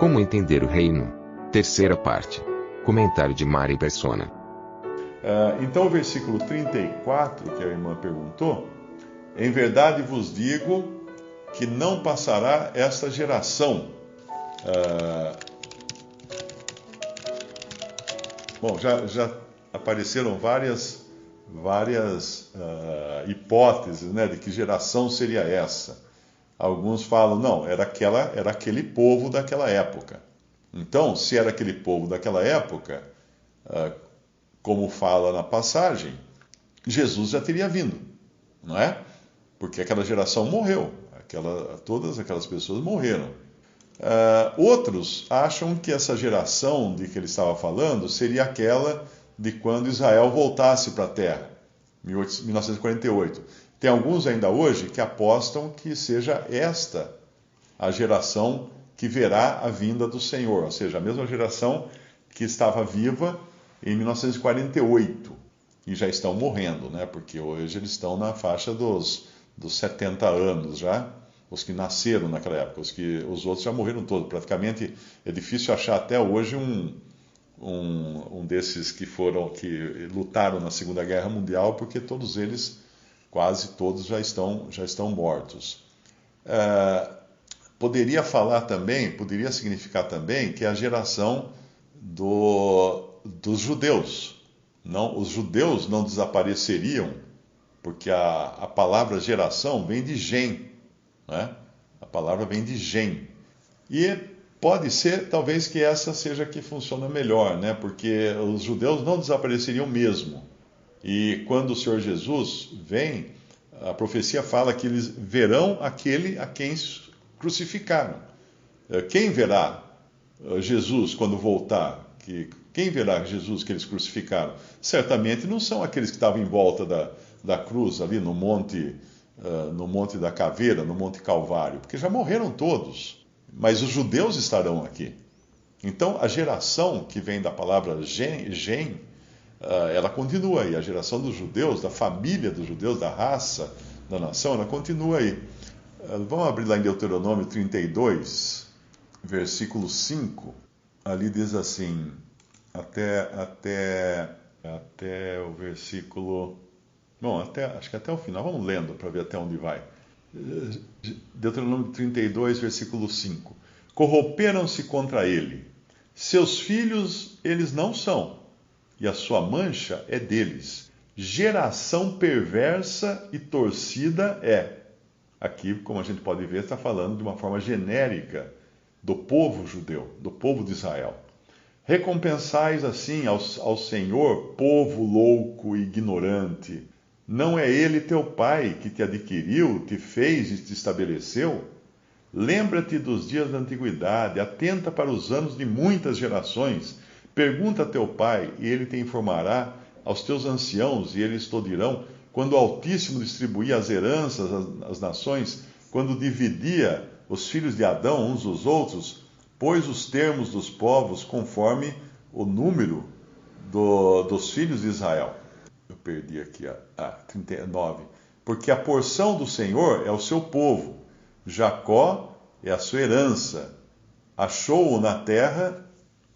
Como entender o reino? Terceira parte. Comentário de Mari Persona. Então o versículo 34, que a irmã perguntou: em verdade vos digo que não passará esta geração. Bom, já apareceram várias hipóteses, né, de que geração seria essa. Alguns falam, não, era aquele povo daquela época. Então, se era aquele povo daquela época, como fala na passagem, Jesus já teria vindo, não é? Porque aquela geração morreu, todas aquelas pessoas morreram. Outros acham que essa geração de que ele estava falando seria aquela de quando Israel voltasse para a terra, 1948. Tem alguns ainda hoje que apostam que seja esta a geração que verá a vinda do Senhor, ou seja, a mesma geração que estava viva em 1948 e já estão morrendo, né? Porque hoje eles estão na faixa dos 70 anos já, os que nasceram naquela época, os outros já morreram todos. Praticamente é difícil achar até hoje um desses que lutaram na Segunda Guerra Mundial, porque todos eles, quase todos, já estão mortos. Poderia significar também que é a geração dos judeus. Não, os judeus não desapareceriam, porque a palavra geração vem de gen, né? A palavra vem de gen. E pode ser, talvez, que essa seja a que funciona melhor, né? Porque os judeus não desapareceriam mesmo. E quando o Senhor Jesus vem, a profecia fala que eles verão aquele a quem crucificaram. Quem verá Jesus quando voltar? Quem verá Jesus que eles crucificaram? Certamente não são aqueles que estavam em volta da cruz, ali no monte da Caveira, no Monte Calvário, porque já morreram todos. Mas os judeus estarão aqui. Então, a geração que vem da palavra gen, ela continua aí. A geração dos judeus, da família dos judeus, da raça, da nação, ela continua aí. Vamos abrir lá em Deuteronômio 32, versículo 5. Ali diz assim, até o versículo... Bom, acho que até o final. Vamos lendo para ver até onde vai. Deuteronômio 32, versículo 5. Corromperam-se contra ele. Seus filhos eles não são, e a sua mancha é deles. Geração perversa e torcida é. Aqui, como a gente pode ver, está falando de uma forma genérica do povo judeu, do povo de Israel. Recompensais assim ao Senhor, povo louco e ignorante. Não é ele teu pai que te adquiriu, te fez e te estabeleceu? Lembra-te dos dias da antiguidade, atenta para os anos de muitas gerações. Pergunta a teu pai, e ele te informará, aos teus anciãos, e eles te dirão, quando o Altíssimo distribuía as heranças às nações, quando dividia os filhos de Adão uns dos outros, pôs os termos dos povos conforme o número dos filhos de Israel. Eu perdi aqui 39. Porque a porção do Senhor é o seu povo, Jacó é a sua herança. Achou-o na terra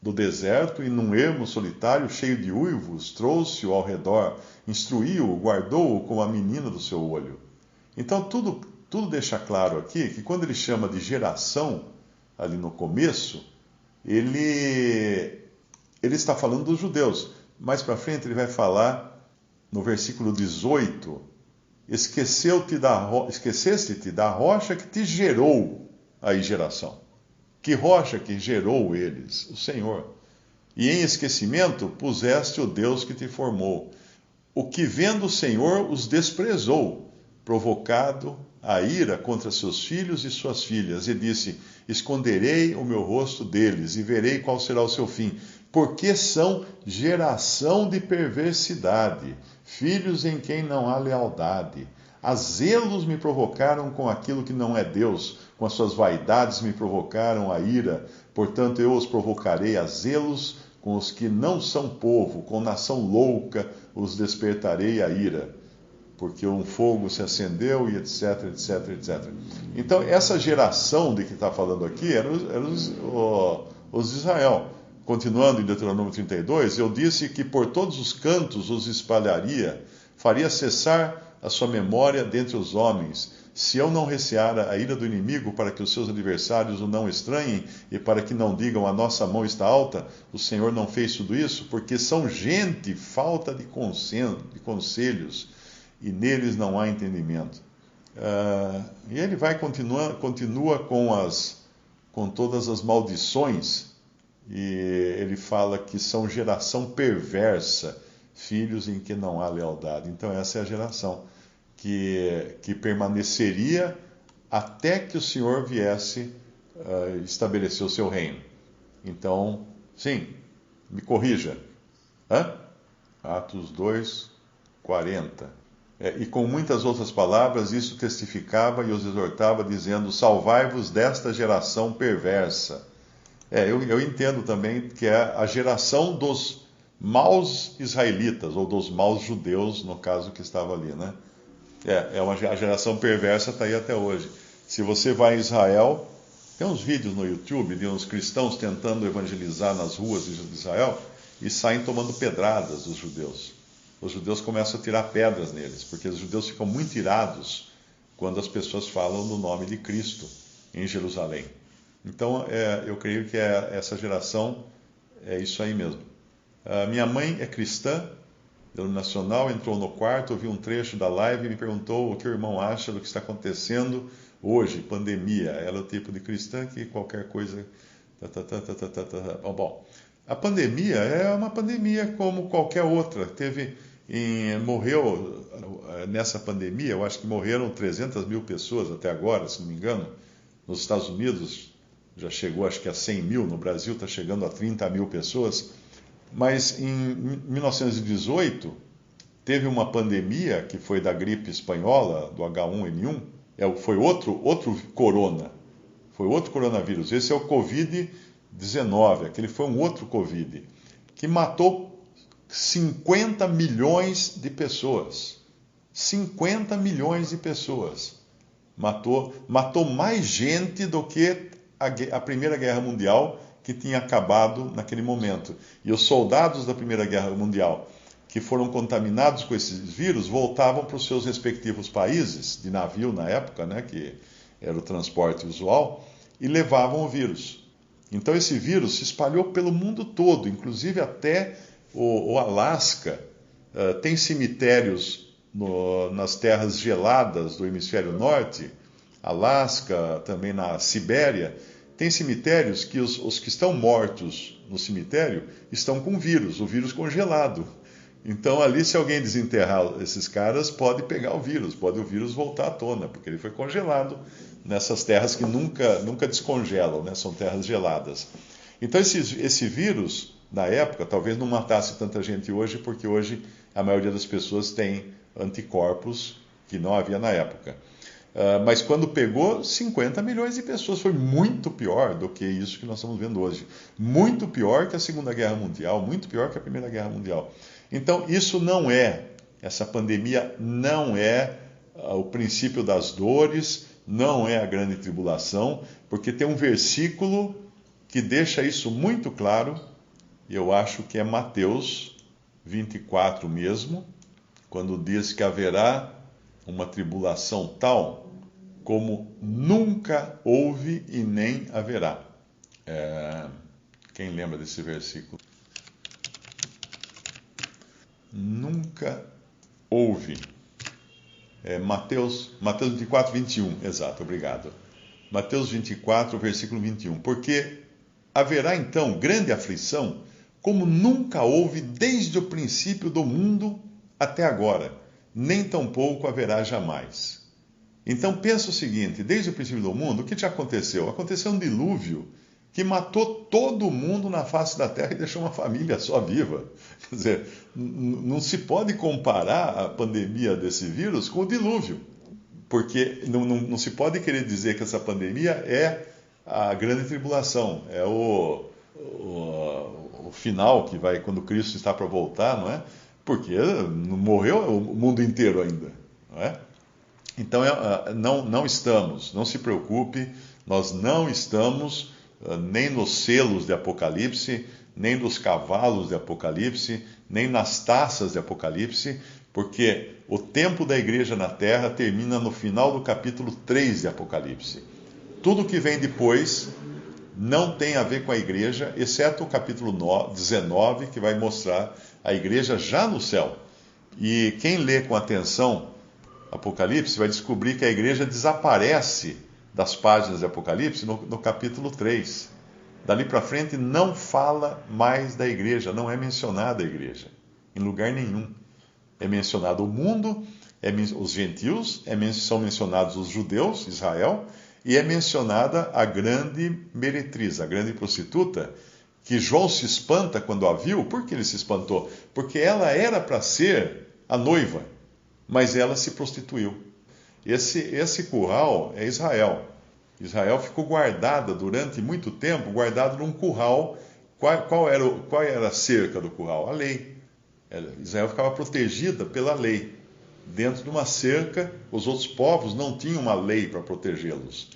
do deserto e num ermo solitário cheio de uivos, trouxe-o ao redor, instruiu-o, guardou-o como a menina do seu olho. Então tudo deixa claro aqui que quando ele chama de geração, ali no começo, ele está falando dos judeus. Mais para frente ele vai falar, no versículo 18, esqueceste-te da rocha que te gerou, aí geração. Que rocha que gerou eles? O Senhor. E em esquecimento puseste o Deus que te formou. O que vendo o Senhor os desprezou, provocado a ira contra seus filhos e suas filhas, e disse, esconderei o meu rosto deles, e verei qual será o seu fim, porque são geração de perversidade, filhos em quem não há lealdade. A zelos me provocaram com aquilo que não é Deus, com as suas vaidades me provocaram a ira, portanto eu os provocarei a zelos com os que não são povo, com nação louca os despertarei a ira. porque um fogo se acendeu e etc, etc, etc. Então, essa geração de que está falando aqui eram os de Israel. Continuando em Deuteronômio 32, eu disse que por todos os cantos os espalharia, faria cessar a sua memória dentre os homens, se eu não receara a ira do inimigo para que os seus adversários o não estranhem e para que não digam a nossa mão está alta, o Senhor não fez tudo isso, porque são gente falta de conselhos e neles não há entendimento. E ele vai continua com todas as maldições, e ele fala que são geração perversa, filhos em que não há lealdade. Então essa é a geração que permaneceria até que o Senhor viesse estabelecer o seu reino. Então, sim, me corrija. Atos 2, 40. E com muitas outras palavras, isso testificava e os exortava, dizendo: salvai-vos desta geração perversa. Eu entendo também que é a geração dos maus israelitas, ou dos maus judeus, no caso que estava ali, né? A geração perversa está aí até hoje. Se você vai em Israel, tem uns vídeos no YouTube de uns cristãos tentando evangelizar nas ruas de Israel e saem tomando pedradas dos judeus. Os judeus começam a tirar pedras neles, porque os judeus ficam muito irados quando as pessoas falam do nome de Cristo em Jerusalém. Então, eu creio que essa geração é isso aí mesmo. Minha mãe é cristã, denominacional, entrou no quarto, ouviu um trecho da live e me perguntou o que o irmão acha do que está acontecendo hoje, pandemia. Ela é o tipo de cristã que qualquer coisa... Bom, a pandemia é uma pandemia como qualquer outra. Morreu nessa pandemia, eu acho que morreram 300 mil pessoas até agora, se não me engano. Nos Estados Unidos já chegou acho que a 100 mil, no Brasil está chegando a 30 mil pessoas. Mas em 1918, teve uma pandemia que foi da gripe espanhola, do H1N1, foi outro corona, foi outro coronavírus. Esse é o Covid-19, aquele foi um outro Covid, que matou 50 milhões de pessoas. 50 milhões de pessoas. Matou mais gente do que a Primeira Guerra Mundial, que tinha acabado naquele momento. E os soldados da Primeira Guerra Mundial, que foram contaminados com esses vírus, voltavam para os seus respectivos países, de navio na época, né, que era o transporte usual, e levavam o vírus. Então esse vírus se espalhou pelo mundo todo, inclusive até o Alasca. Tem cemitérios nas terras geladas do hemisfério norte, Alasca, também na Sibéria. Tem cemitérios que os que estão mortos no cemitério estão com vírus, o vírus congelado. Então ali, se alguém desenterrar esses caras, pode pegar o vírus, pode o vírus voltar à tona, porque ele foi congelado nessas terras que nunca descongelam, né? São terras geladas. Então esse vírus, na época, talvez não matasse tanta gente hoje, porque hoje a maioria das pessoas tem anticorpos que não havia na época. Mas quando pegou 50 milhões de pessoas, foi muito pior do que isso que nós estamos vendo hoje. Muito pior que a Segunda Guerra Mundial, muito pior que a Primeira Guerra Mundial. Então, essa pandemia não é o princípio das dores, não é a grande tribulação, porque tem um versículo que deixa isso muito claro, e eu acho que é Mateus 24 mesmo, quando diz que haverá uma tribulação tal como nunca houve e nem haverá. Quem lembra desse versículo? Nunca houve. Mateus 24, 21. Exato, obrigado. Mateus 24, versículo 21. Porque haverá então grande aflição, como nunca houve desde o princípio do mundo até agora, nem tampouco haverá jamais. Então pensa o seguinte, desde o princípio do mundo, o que já aconteceu? Aconteceu um dilúvio que matou todo mundo na face da terra e deixou uma família só viva. Quer dizer, não se pode comparar a pandemia desse vírus com o dilúvio, porque não se pode querer dizer que essa pandemia é a grande tribulação, é o final que vai quando Cristo está para voltar, não é? Porque não morreu o mundo inteiro ainda. não é? Então, não estamos, não se preocupe, nós não estamos nem nos selos de Apocalipse, nem nos cavalos de Apocalipse, nem nas taças de Apocalipse, porque o tempo da igreja na terra termina no final do capítulo 3 de Apocalipse. Tudo que vem depois não tem a ver com a igreja, exceto o capítulo 19, que vai mostrar a igreja já no céu. E quem lê com atenção Apocalipse vai descobrir que a igreja desaparece das páginas de Apocalipse no capítulo 3. Dali para frente não fala mais da igreja, não é mencionada a igreja, em lugar nenhum. É mencionado o mundo, os gentios, são mencionados os judeus, Israel, e é mencionada a grande meretriz, a grande prostituta, que João se espanta quando a viu. Por que ele se espantou? Porque ela era para ser a noiva, mas ela se prostituiu. Esse curral é Israel. Israel ficou guardada durante muito tempo, guardado num curral. Qual era a cerca do curral? A lei. Israel ficava protegida pela lei. Dentro de uma cerca, os outros povos não tinham uma lei para protegê-los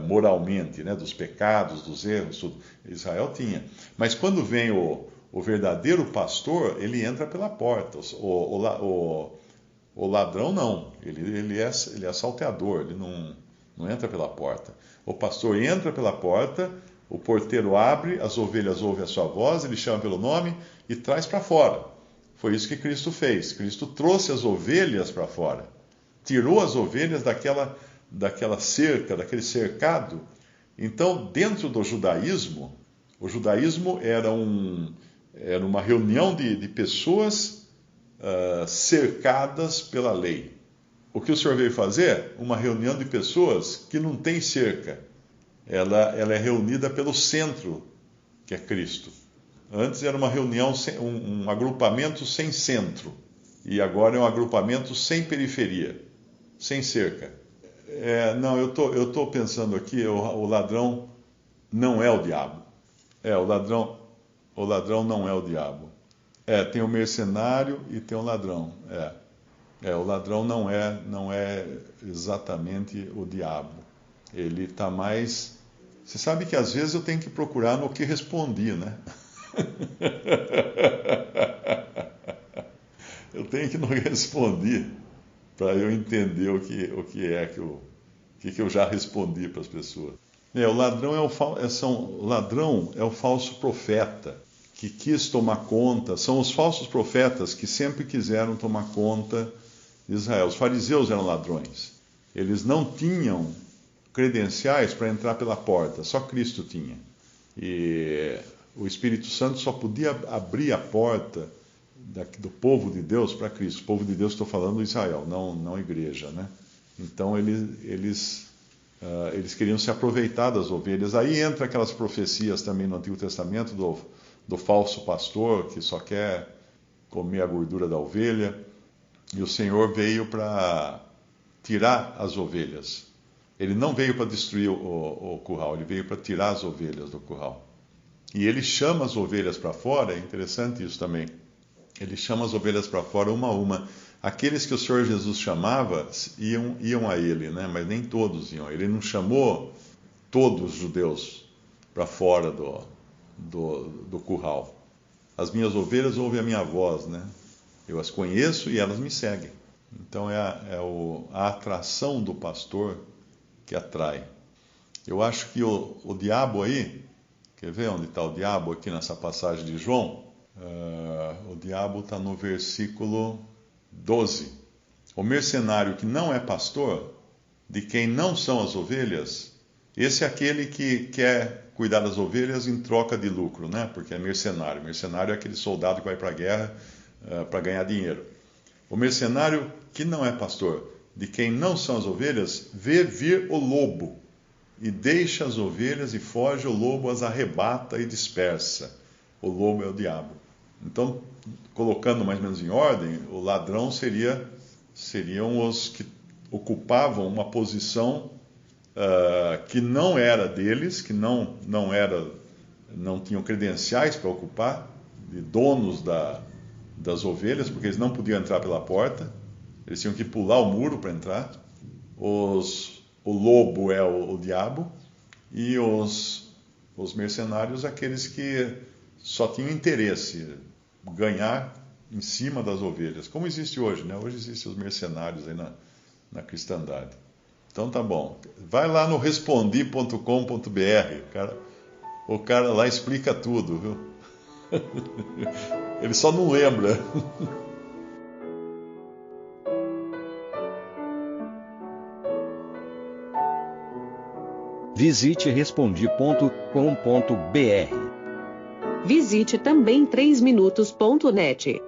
moralmente, né, dos pecados, dos erros, tudo. Israel tinha. Mas quando vem o verdadeiro pastor, ele entra pela porta. O ladrão não, ele é salteador, ele não entra pela porta. O pastor entra pela porta, o porteiro abre, as ovelhas ouvem a sua voz, ele chama pelo nome e traz para fora. Foi isso que Cristo fez. Cristo trouxe as ovelhas para fora. Tirou as ovelhas daquela cerca, daquele cercado. Então, dentro do judaísmo, o judaísmo era uma reunião de pessoas cercadas pela lei. O que o Senhor veio fazer? Uma reunião de pessoas que não tem cerca. Ela é reunida pelo centro, que é Cristo. Antes era uma reunião, um agrupamento sem centro. E agora é um agrupamento sem periferia, sem cerca. Não, eu tô pensando aqui, o ladrão não é o diabo. O ladrão não é o diabo. Tem o mercenário e tem o ladrão. O ladrão não é exatamente o diabo. Ele está mais... Você sabe que às vezes eu tenho que procurar no que respondi, né? Eu tenho que ir no que respondi para eu entender o que eu já respondi para as pessoas. O ladrão é o falso profeta que quis tomar conta. São os falsos profetas que sempre quiseram tomar conta de Israel. Os fariseus eram ladrões. Eles não tinham credenciais para entrar pela porta, só Cristo tinha. E o Espírito Santo só podia abrir a porta do povo de Deus para Cristo. O povo de Deus, estou falando Israel, não a igreja, né? Então eles queriam se aproveitar das ovelhas. Aí entra aquelas profecias também no Antigo Testamento do falso pastor que só quer comer a gordura da ovelha. E o Senhor veio para tirar as ovelhas. Ele não veio para destruir o curral, ele veio para tirar as ovelhas do curral. E ele chama as ovelhas para fora, é interessante isso também. Ele chama as ovelhas para fora uma a uma. Aqueles que o Senhor Jesus chamava iam a ele, né? Mas nem todos iam. Ele não chamou todos os judeus para fora do curral. As minhas ovelhas ouvem a minha voz, né? Eu as conheço e elas me seguem. Então a atração do pastor que atrai. Eu acho que o diabo aí, quer ver onde está o diabo aqui nessa passagem de João? O diabo está no versículo 12. O mercenário que não é pastor, de quem não são as ovelhas, esse é aquele que quer cuidar das ovelhas em troca de lucro, né? Porque é mercenário. Mercenário é aquele soldado que vai para a guerra para ganhar dinheiro. O mercenário que não é pastor, de quem não são as ovelhas, vê vir o lobo e deixa as ovelhas e foge, o lobo as arrebata e dispersa. O lobo é o diabo. Então, colocando mais ou menos em ordem, o ladrão seriam os que ocupavam uma posição que não era deles, que não tinham credenciais para ocupar, de donos das ovelhas, porque eles não podiam entrar pela porta. Eles tinham que pular o muro para entrar. O lobo é o diabo. E os mercenários, aqueles que só tinham interesse ganhar em cima das ovelhas. Como existe hoje, né? Hoje existem os mercenários aí na cristandade. Então tá bom. Vai lá no respondi.com.br. O cara lá explica tudo, viu? Ele só não lembra. Visite respondi.com.br. Visite também 3minutos.net.